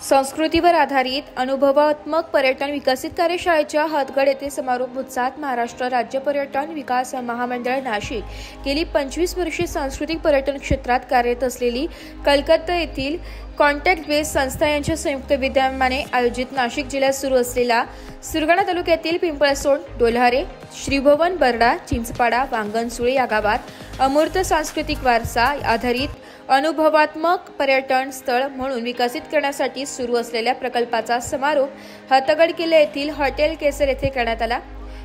संस्कृतीवर आधारित अनुभवात्मक पर्यटन विकसित कार्यशाळेच्या हदगड येथे समारोप उत्साहात महाराष्ट्र राज्य पर्यटन विकास महामंडळ नाशिक गेली 25 वर्षे सांस्कृतिक पर्यटन क्षेत्रात कार्यरत असलेली कलकत्ता येथील कॉन्टॅक्ट बेस संस्था यांच्या संयुक्त विद्यमाने आयोजित नाशिक जिल्ह्यात सुरू असलेला सुरगाणा तालुक्यातील पिंपळसोंड, डोल्हारे, श्रीभवन, बरडा, चिंचपाडा, वांगणसुळे या गावात अमूर्त सांस्कृतिक वारसा आधारित अनुभवात्मक पर्यटन स्थळ म्हणून विकसित करण्यासाठी सुरू असलेल्या प्रकल्पाचा समारोप हतगड किल्ले येथील हॉटेल केसर येथे करण्यात आला।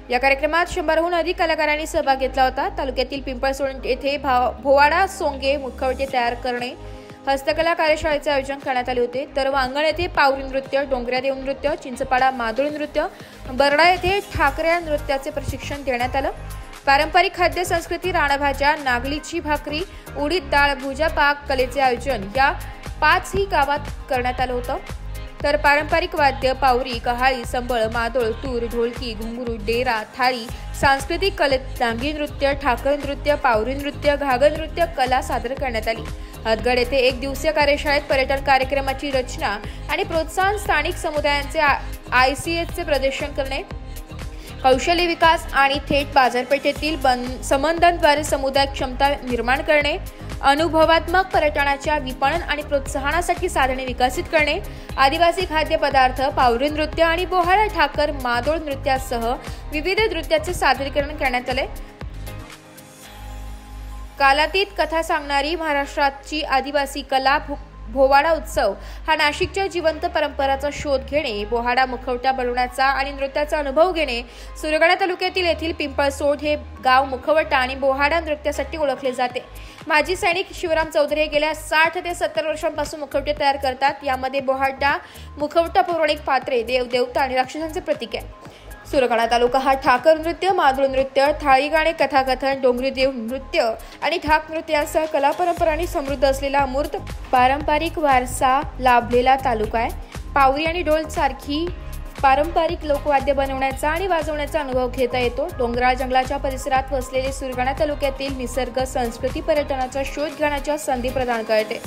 या कार्यक्रमात 100हून अधिक कलाकारांनी सहभाग घेतला होता। तालुक्यातील पिंपळसोंड येथे भोवाडा सोंगे मुखवटे तयार करणे हस्तकला कार्यशाळेचे आयोजन करण्यात आले होते। तर वांगण येथे पावरी नृत्य, डोंगऱ्या देव नृत्य, चिंचपाडा मादोळी नृत्य, बरडा येथे ठाकऱ्या नृत्याचे प्रशिक्षण देण्यात आलं। पारंपरिक खाद्य संस्कृती, राणभाज्या, नागलीची भाकरी, उडीद डाळ, भुजा पाक कलेचे आयोजन या 5ही गावात करण्यात आलं होतं। तर पारंपरिक वाद्य पावरी, कहाळी, संबळ, मादोळ, तूर, ढोलकी, घुंगरू, डेरा, थाळी, सांस्कृतिक कलेत डांगी नृत्य, ठाकर नृत्य, पावरी नृत्य, घागर नृत्य कला सादर करण्यात आली। हदगड येथे एक दिवसीय कार्यशाळेत पर्यटन कार्यक्रमाची रचना आणि प्रोत्साहन, स्थानिक समुदायांचे ICSचे प्रदर्शन करणे, कौशल्य विकास आणि थेट बाजारपेठेतील संबंधांद्वारे समुदाय क्षमता निर्माण करणे, अनुभवात्मक पर्यटनाच्या विपणन आणि प्रोत्साहनासाठी साधने विकसित करणे, आदिवासी खाद्यपदार्थ, पावरी नृत्य आणि बोहाडा, ठाकर, मादोळ नृत्यासह विविध नृत्याचे सादरीकरण करण्यात आले। कालातीत कथा सांगणारी महाराष्ट्राची आदिवासी कला भोवाडा उत्सव हा नाशिकच्या जिवंत परंपराचा शोध घेणे, बोहाडा मुखवटा बनवण्याचा आणि नृत्याचा अनुभव घेणे। सुरगाणा तालुक्यातील येथील पिंपळसोंड हे गाव मुखवटा आणि बोहाडा नृत्यासाठी ओळखले जाते। माजी सैनिक शिवराम चौधरी गेल्या 60 ते 70 वर्षांपासून मुखवटे तयार करतात। यामध्ये बोहाडा मुखवटा पौराणिक पात्रे, देव देवता आणि राक्षसांचे प्रतीक आहे। सुरगाणा तालुका हा ठाकर नृत्य, मादोळ नृत्य, थाळी गाणे, कथाकथन, डोंगरी देव नृत्य आणि ठाक नृत्य यांसह कला परंपरांनी समृद्ध असलेला अमूर्त पारंपरिक वारसा लाभलेला तालुका आहे। पावरी आणि ढोल सारखी पारंपरिक लोकवाद्य बनवण्याचा आणि वाजवण्याचा अनुभव घेता येतो। डोंगराळ जंगलाच्या परिसरात वसलेले सुरगाणा तालुक्यातील निसर्ग संस्कृती पर्यटनाचा शोध घेण्याच्या संधी प्रदान करते।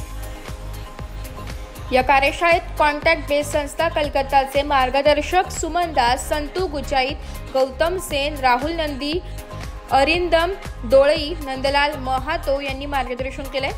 या कार्यशाळेत कॉन्टॅक्ट बेस संस्था कलकत्ताचे मार्गदर्शक सुमन दास, संतू गुचाईत, गौतम सेन, राहुल नंदी, अरिंदम डोळई, नंदलाल महातो यांनी मार्गदर्शन केले।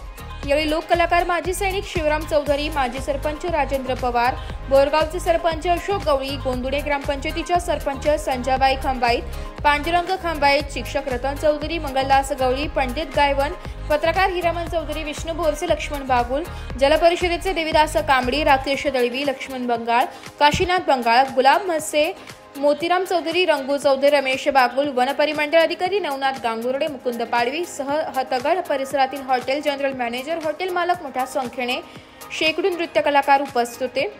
यावेळी लोक कलाकार माजी सैनिक शिवराम चौधरी, माजी सरपंच राजेंद्र पवार, बोरगावचे सरपंच अशोक गवळी, गोंदुडे ग्रामपंचायतीच्या सरपंच संजाबाई खंबाईत, पांडुरंग खंबाईत, शिक्षक रतन चौधरी, मंगलदास गवळी, पंडित गायवन, पत्रकार हिरामन चौधरी, विष्णू बोरसे, लक्ष्मण बागुल, जलपरिषदेचे देवीदास कांबडी, राकेश दळवी, लक्ष्मण बंगाळ, काशीनाथ बंगाळ, गुलाब म्हसे, मोतीराम चौधरी, रंगू चौधरी, रमेश बागुल, वनपरिमंडळ अधिकारी नवनाथ गांगुर्डे, मुकुंद पाडवी सह हतगड परिसरातील हॉटेल जनरल मॅनेजर, हॉटेल मालक मोठ्या संख्येने शेकडो नृत्य कलाकार उपस्थित होते।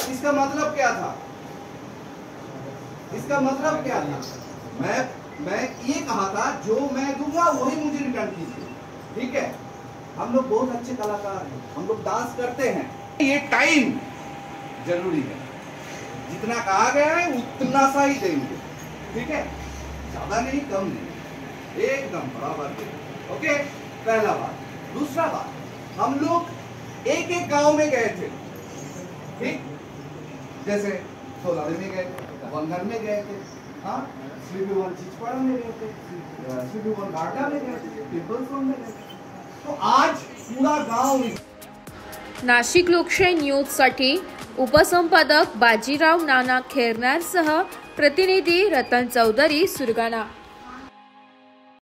इसका मतलब क्या था? इसका मतलब क्या था? मैं ये कहा था जो मैं दूंगा वही मुझे रिटर्न कीजिए, ठीक है? हम लोग बहुत अच्छे कलाकार हैं, हम लोग डांस करते हैं। ये टाइम जरूरी है, जितना कहा गया है उतना सा ही देंगे, ठीक है? ज्यादा नहीं, कम नहीं, एकदम बराबर देंगे। ओके, पहला बात। दूसरा बात, हम लोग एक एक गांव में गए थे, ठीक? जैसे सोलारी में गए थे, वंगन में गए थे, हाँ, श्रीभवन चिंचपाड़ा में गए थे, श्रीभवन घाटा में गए थे, पिंपळसोंड में गए थे। तो आज पूरा गांव। नाशिक लोकशाही न्यूज साठी उपसंपादक बाजीराव नाना खेरनारसह प्रतिनिधी रतन चौधरी, सुरगाणा।